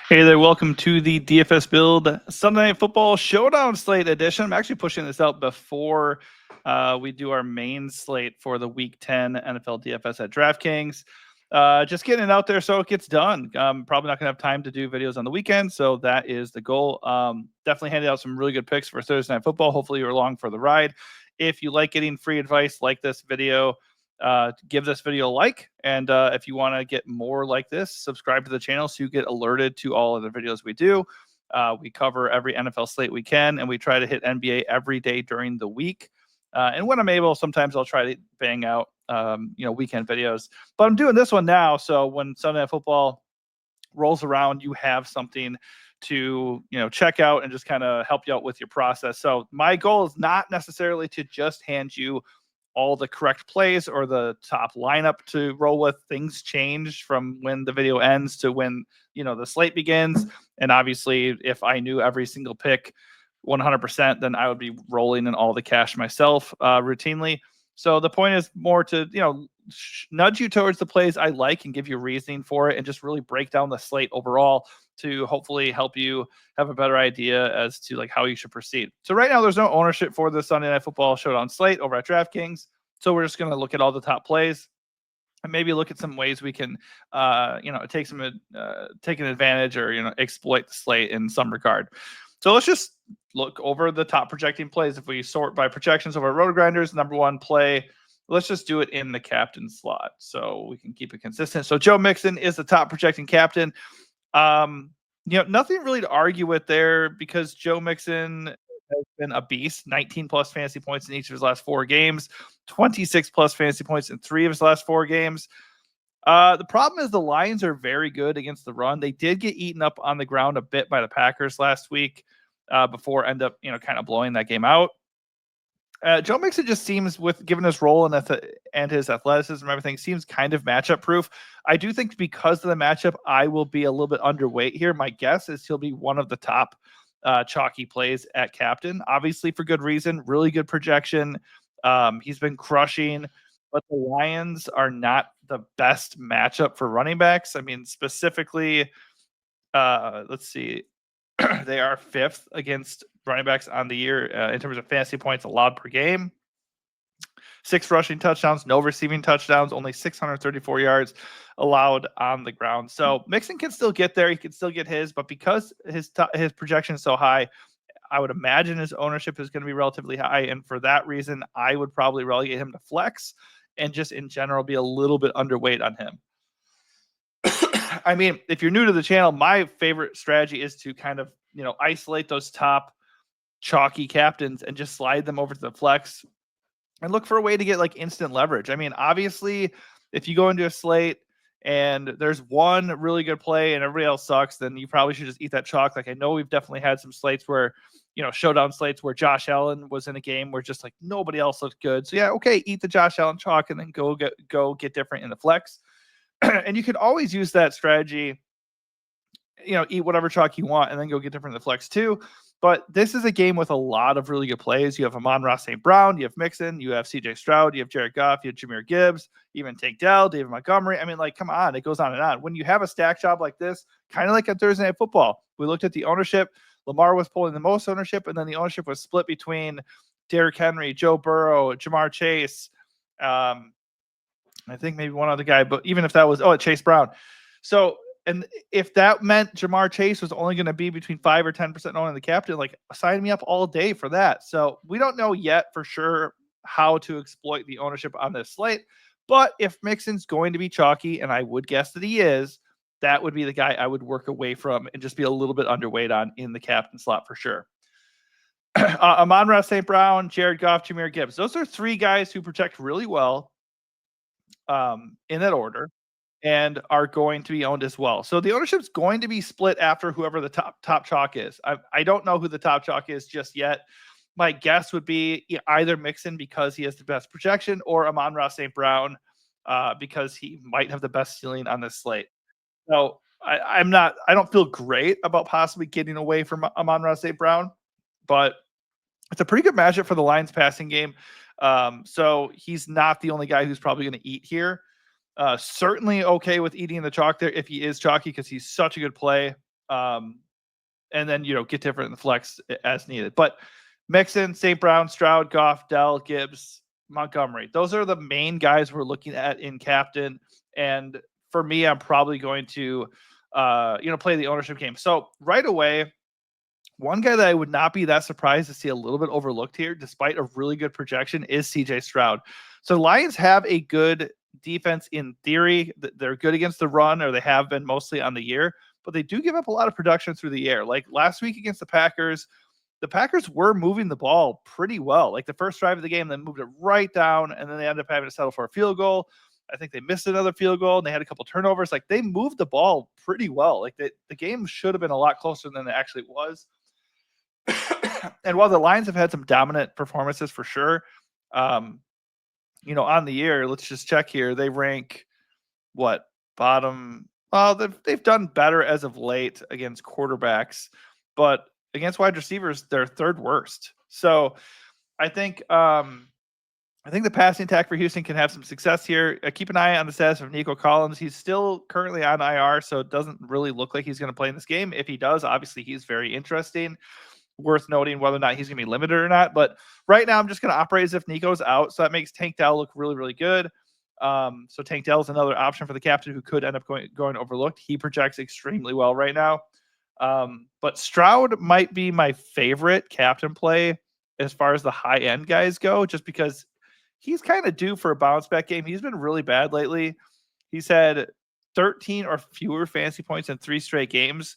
Hey there, welcome to the DFS Build Sunday Night Football Showdown slate edition. I'm actually pushing this out before we do our main slate for the Week 10 NFL DFS at DraftKings. Just getting it out there so it gets done. Probably not going to have time to do videos on the weekend, so that is the goal. Definitely handed out some really good picks for Thursday Night Football. Hopefully you're along for the ride. If you like getting free advice like this video, give this video a like, and if you want to get more like this, subscribe to the channel so you get alerted to all of the videos we do. We cover every NFL slate we can, and we try to hit NBA every day during the week. And when I'm able, sometimes I'll try to bang out weekend videos, but I'm doing this one now, so when Sunday Night Football rolls around, you have something to check out and just kind of help you out with your process. So my goal is not necessarily to just hand you all the correct plays or the top lineup to roll with. Things change from when the video ends to when the slate begins. And obviously, if I knew every single pick 100%, then I would be rolling in all the cash myself routinely. So the point is more to nudge you towards the plays I like and give you reasoning for it, and just really break down the slate overall to hopefully help you have a better idea as to how you should proceed. So right now there's no ownership for the Sunday Night Football Showdown slate over at DraftKings. So we're just going to look at all the top plays and maybe look at some ways we can, take an advantage or, exploit the slate in some regard. So let's just look over the top projecting plays. If we sort by projections over Roto Grinders, number one play, let's just do it in the captain slot so we can keep it consistent. So Joe Mixon is the top projecting captain. Nothing really to argue with there because Joe Mixon has been a beast. 19 plus fantasy points in each of his last 4 games, 26 plus fantasy points in 3 of his last 4 games. The problem is the Lions are very good against the run. They did get eaten up on the ground a bit by the Packers last week before end up, kind of blowing that game out. Joe Mixon just seems, with given his role and his athleticism and everything, seems kind of matchup proof. I do think because of the matchup, I will be a little bit underweight here. My guess is he'll be one of the top chalky plays at captain, obviously for good reason. Really good projection. He's been crushing, but the Lions are not the best matchup for running backs. I mean, specifically, let's see. They are 5th against running backs on the year in terms of fantasy points allowed per game. 6 rushing touchdowns, no receiving touchdowns, only 634 yards allowed on the ground. So Mixon can still get there. He can still get his, but because his projection is so high, I would imagine his ownership is going to be relatively high. And for that reason, I would probably relegate him to flex and just in general be a little bit underweight on him. I mean, if you're new to the channel, my favorite strategy is to kind of, isolate those top chalky captains and just slide them over to the flex and look for a way to get instant leverage. I mean, obviously, if you go into a slate and there's one really good play and everybody else sucks, then you probably should just eat that chalk. I know we've definitely had some slates where, showdown slates where Josh Allen was in a game where just nobody else looked good. So yeah, okay, eat the Josh Allen chalk and then go get different in the flex. And you can always use that strategy, eat whatever chalk you want and then go get different in the flex too. But this is a game with a lot of really good plays. You have Amon-Ra St. Brown, you have Mixon, you have CJ Stroud, you have Jared Goff, you have Jahmyr Gibbs, even Tank Dell, David Montgomery. I mean, come on, it goes on and on. When you have a stack job like this, kind of like at Thursday Night Football, we looked at the ownership. Lamar was pulling the most ownership, and then the ownership was split between Derrick Henry, Joe Burrow, Jamar Chase, I think maybe one other guy, but even if that was, Chase Brown. So, and if that meant Jamar Chase was only going to be between 5 or 10% owned in the captain, sign me up all day for that. So we don't know yet for sure how to exploit the ownership on this slate. But if Mixon's going to be chalky, and I would guess that he is, that would be the guy I would work away from and just be a little bit underweight on in the captain slot for sure. Amon-Ra St. Brown, Jared Goff, Jahmyr Gibbs. Those are 3 guys who project really well in that order and are going to be owned as well. So the ownership is going to be split after whoever the top chalk is. I don't know who the top chalk is just yet. My guess would be either Mixon because he has the best projection, or Amon-Ra St. Brown because he might have the best ceiling on this slate. So I don't feel great about possibly getting away from Amon-Ra St. Brown, but it's a pretty good matchup for the Lions passing game. So he's not the only guy who's probably going to eat here. Certainly okay with eating the chalk there if he is chalky because he's such a good play. And then, get different in the flex as needed. But Mixon, St. Brown, Stroud, Goff, Dell, Gibbs, Montgomery. Those are the main guys we're looking at in captain. And for me, I'm probably going to, play the ownership game. So right away, one guy that I would not be that surprised to see a little bit overlooked here, despite a really good projection, is CJ Stroud. So the Lions have a good defense in theory. They're good against the run, or they have been mostly on the year, but they do give up a lot of production through the air. Like last week against the Packers were moving the ball pretty well. Like the first drive of the game, they moved it right down, and then they ended up having to settle for a field goal. I think they missed another field goal, and they had a couple turnovers. Like they moved the ball pretty well. Like the game should have been a lot closer than it actually was. And while the Lions have had some dominant performances for sure, on the year, let's just check here. They rank bottom. Well, they've done better as of late against quarterbacks, but against wide receivers, they're third worst. So I think the passing attack for Houston can have some success here. Keep an eye on the status of Nico Collins. He's still currently on IR, so it doesn't really look like he's going to play in this game. If he does, obviously he's very interesting. Worth noting whether or not he's going to be limited or not. But right now, I'm just going to operate as if Nico's out. So that makes Tank Dell look really, really good. So Tank Dell is another option for the captain who could end up going overlooked. He projects extremely well right now. But Stroud might be my favorite captain play as far as the high-end guys go, just because he's kind of due for a bounce-back game. He's been really bad lately. He's had 13 or fewer fantasy points in 3 straight games.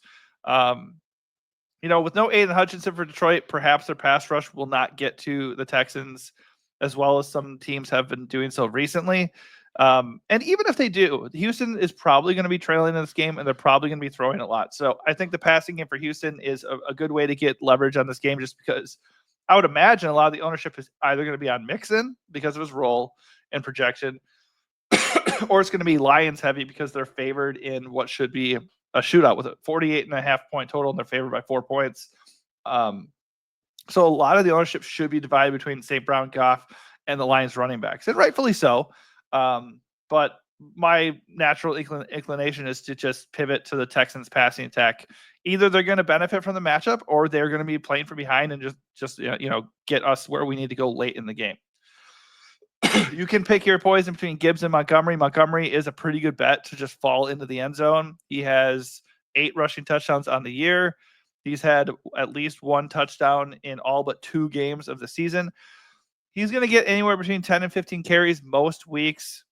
With no Aiden Hutchinson for Detroit, perhaps their pass rush will not get to the Texans as well as some teams have been doing so recently. And even if they do, Houston is probably going to be trailing in this game, and they're probably going to be throwing a lot. So I think the passing game for Houston is a good way to get leverage on this game, just because I would imagine a lot of the ownership is either going to be on Mixon because of his role and projection, or it's going to be Lions heavy because they're favored in what should be a shootout with a 48.5 point total, and they're favored by 4 points. So a lot of the ownership should be divided between St. Brown, Goff, and the Lions running backs, and rightfully so. But my natural inclination is to just pivot to the Texans passing attack. Either they're going to benefit from the matchup, or they're going to be playing from behind and just get us where we need to go late in the game. You can pick your poison between Gibbs and Montgomery. Montgomery is a pretty good bet to just fall into the end zone. He has 8 rushing touchdowns on the year. He's had at least 1 touchdown in all but 2 games of the season. He's going to get anywhere between 10 and 15 carries most weeks.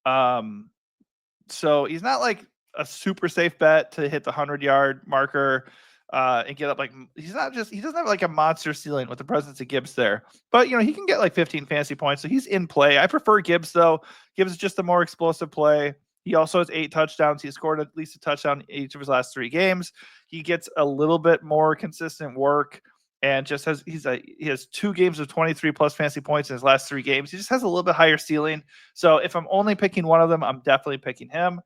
So he's not like a super safe bet to hit the 100-yard marker and get up. Like he doesn't have like a monster ceiling with the presence of Gibbs there, but he can get like 15 fantasy points. So he's in play. I prefer Gibbs though. Gibbs is just a more explosive play. He also has 8 touchdowns. He scored at least a touchdown in each of his last 3 games. He gets a little bit more consistent work and just he has 2 games of 23 plus fantasy points in his last 3 games. He just has a little bit higher ceiling. So if I'm only picking one of them, I'm definitely picking him.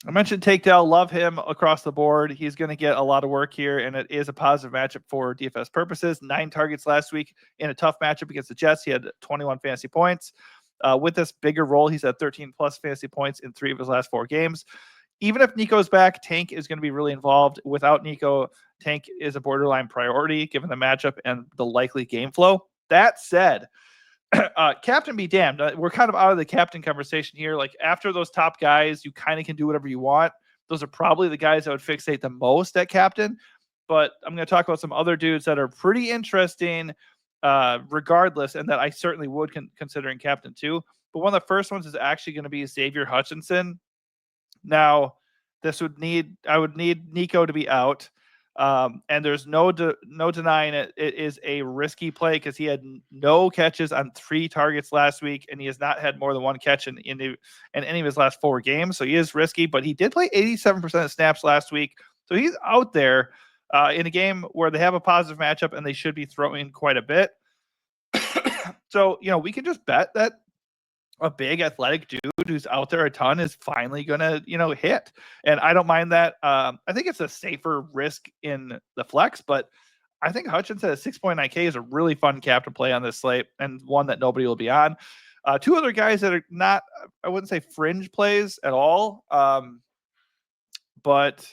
I mentioned Tank Dell, love him across the board. He's going to get a lot of work here, and it is a positive matchup for DFS purposes. 9 targets last week in a tough matchup against the Jets. He had 21 fantasy points. With this bigger role, he's had 13 plus fantasy points in 3 of his last 4 games. Even if Nico's back, Tank is going to be really involved. Without Nico, Tank is a borderline priority given the matchup and the likely game flow. That said, captain be damned. We're kind of out of the captain conversation here. Like after those top guys, you kind of can do whatever you want. Those are probably the guys I would fixate the most at captain. But I'm going to talk about some other dudes that are pretty interesting regardless, and that I certainly would consider in captain too. But one of the first ones is actually going to be Xavier Hutchinson. Now, I would need Nico to be out. And there's no denying it. It is a risky play because he had no catches on 3 targets last week, and he has not had more than 1 catch in any of his last 4 games. So he is risky, but he did play 87% of snaps last week. So he's out there in a game where they have a positive matchup and they should be throwing quite a bit. So, we can just bet that a big athletic dude who's out there a ton is finally going to, hit. And I don't mind that. I think it's a safer risk in the flex, but I think Hutchinson at 6.9K is a really fun cap to play on this slate and one that nobody will be on. 2 other guys that are not, I wouldn't say fringe plays at all. but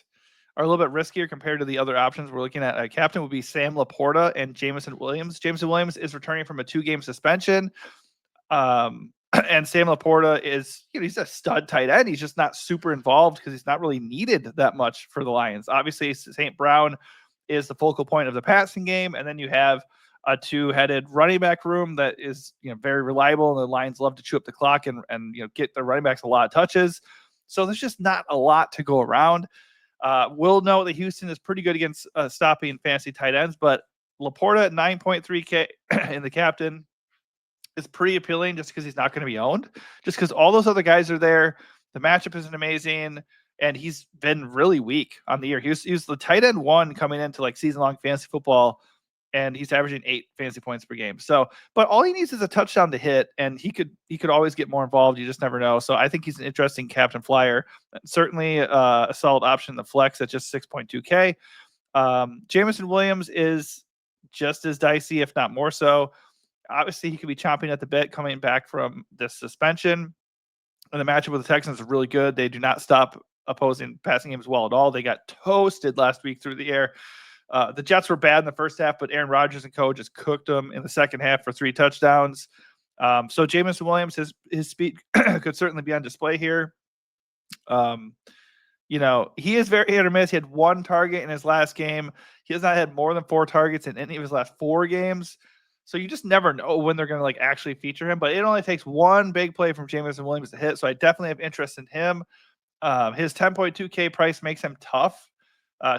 are a little bit riskier compared to the other options we're looking at. A captain would be Sam Laporta and Jameson Williams. Jameson Williams is returning from a 2-game suspension. And Sam Laporta is, he's a stud tight end. He's just not super involved because he's not really needed that much for the Lions. Obviously, St. Brown is the focal point of the passing game. And then you have a 2-headed running back room that is, very reliable. And the Lions love to chew up the clock and get their running backs a lot of touches. So there's just not a lot to go around. We'll know that Houston is pretty good against stopping fantasy tight ends, but Laporta at 9.3K in the captain is pretty appealing just because he's not going to be owned, just because all those other guys are there. The matchup isn't amazing, and he's been really weak on the year. He was the tight end 1 coming into like season-long fantasy football, and he's averaging 8 fantasy points per game. So, but all he needs is a touchdown to hit, and he could always get more involved. You just never know. So I think he's an interesting captain flyer. Certainly a solid option in the flex at just 6.2K. Jameson Williams is just as dicey, if not more so. Obviously, he could be chomping at the bit coming back from this suspension. And the matchup with the Texans is really good. They do not stop opposing passing games well at all. They got toasted last week through the air. The Jets were bad in the first half, but Aaron Rodgers and co just cooked them in the second half for 3 touchdowns. So Jameson Williams, his speed could certainly be on display here. He is very hit or miss. He had 1 target in his last game. He has not had more than 4 targets in any of his last 4 games. So you just never know when they're going to actually feature him. But it only takes 1 big play from Jameson Williams to hit. So I definitely have interest in him. His 10.2K price makes him tough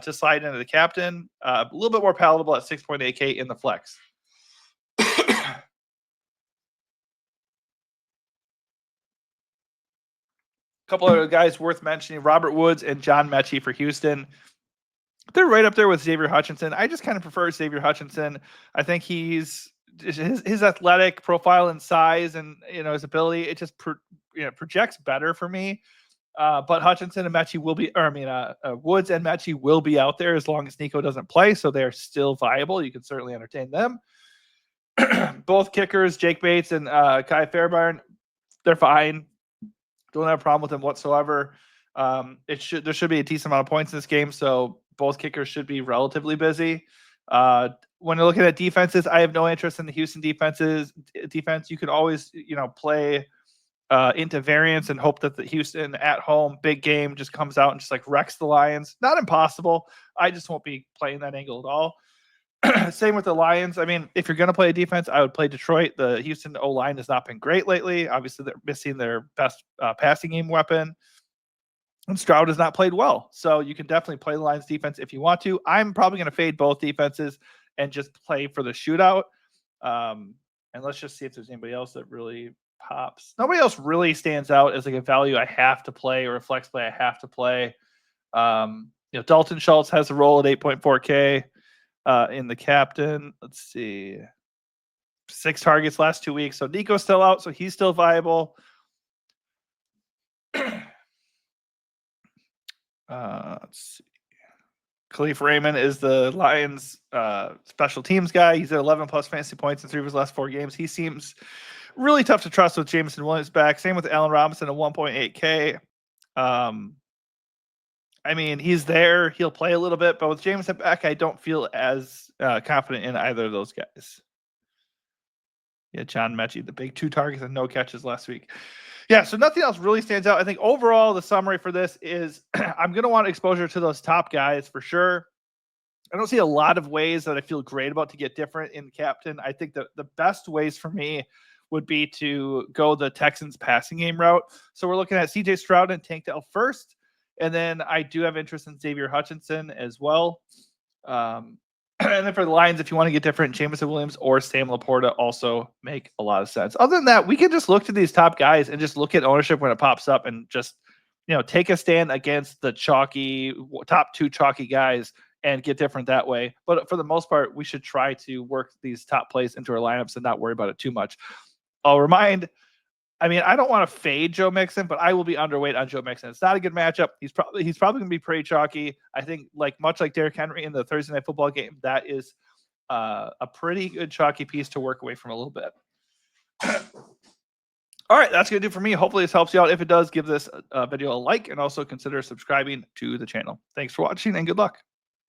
to slide into the captain. A little bit more palatable at 6.8K in the flex. Couple other guys worth mentioning: Robert Woods and John Mechie for Houston. They're right up there with Xavier Hutchinson. I just kind of prefer Xavier Hutchinson. I think his athletic profile and size and his ability, it just projects better for me. But Hutchinson and Mechie will be, Woods and Mechie will be out there as long as Nico doesn't play, so they're still viable. You can certainly entertain them. Both kickers, Jake Bates and Kai Fairbairn, they're fine. Don't have a problem with them whatsoever. There should be a decent amount of points in this game, so both kickers should be relatively busy. When you're looking at defenses, I have no interest in the Houston defense. You can always, play into variance and hope that the Houston at home big game just comes out and just wrecks the Lions. Not impossible. I just won't be playing that angle at all. Same with the Lions. I mean, if you're going to play a defense, I would play Detroit. The Houston O-line has not been great lately. Obviously, they're missing their best passing game weapon. And Stroud has not played well. So you can definitely play the Lions defense if you want to. I'm probably going to fade both defenses and just play for the shootout. And let's just see if there's anybody else that really pops. Nobody else really stands out as a value I have to play or a flex play I have to play. Dalton Schultz has a role at 8.4K in the captain. Let's see. 6 targets last 2 weeks. So Nico's still out, so he's still viable. Let's see. Khalif Raymond is the Lions special teams guy. He's at 11 plus fantasy points in 3 of his last 4 games. He seems really tough to trust with Jameson Williams back. Same with Allen Robinson at 1.8K. He's there. He'll play a little bit, but with Jameson back, I don't feel as confident in either of those guys. Yeah, John Mechie, the big 2 targets and no catches last week. Yeah, so nothing else really stands out. I think overall the summary for this is I'm going to want exposure to those top guys for sure. I don't see a lot of ways that I feel great about to get different in the captain. I think that the best ways for me would be to go the Texans passing game route. So we're looking at CJ Stroud and Tank Dell first. And then I do have interest in Xavier Hutchinson as well. And then for the Lions, if you want to get different, Jameson Williams or Sam Laporta also make a lot of sense. Other than that, we can just look to these top guys and just look at ownership when it pops up and just, take a stand against the top 2 chalky guys and get different that way. But for the most part, we should try to work these top plays into our lineups and not worry about it too much. I'll remind, I don't want to fade Joe Mixon, but I will be underweight on Joe Mixon. It's not a good matchup. He's probably going to be pretty chalky. I think much like Derrick Henry in the Thursday Night Football game, that is a pretty good chalky piece to work away from a little bit. All right, that's going to do for me. Hopefully this helps you out. If it does, give this video a like and also consider subscribing to the channel. Thanks for watching and good luck.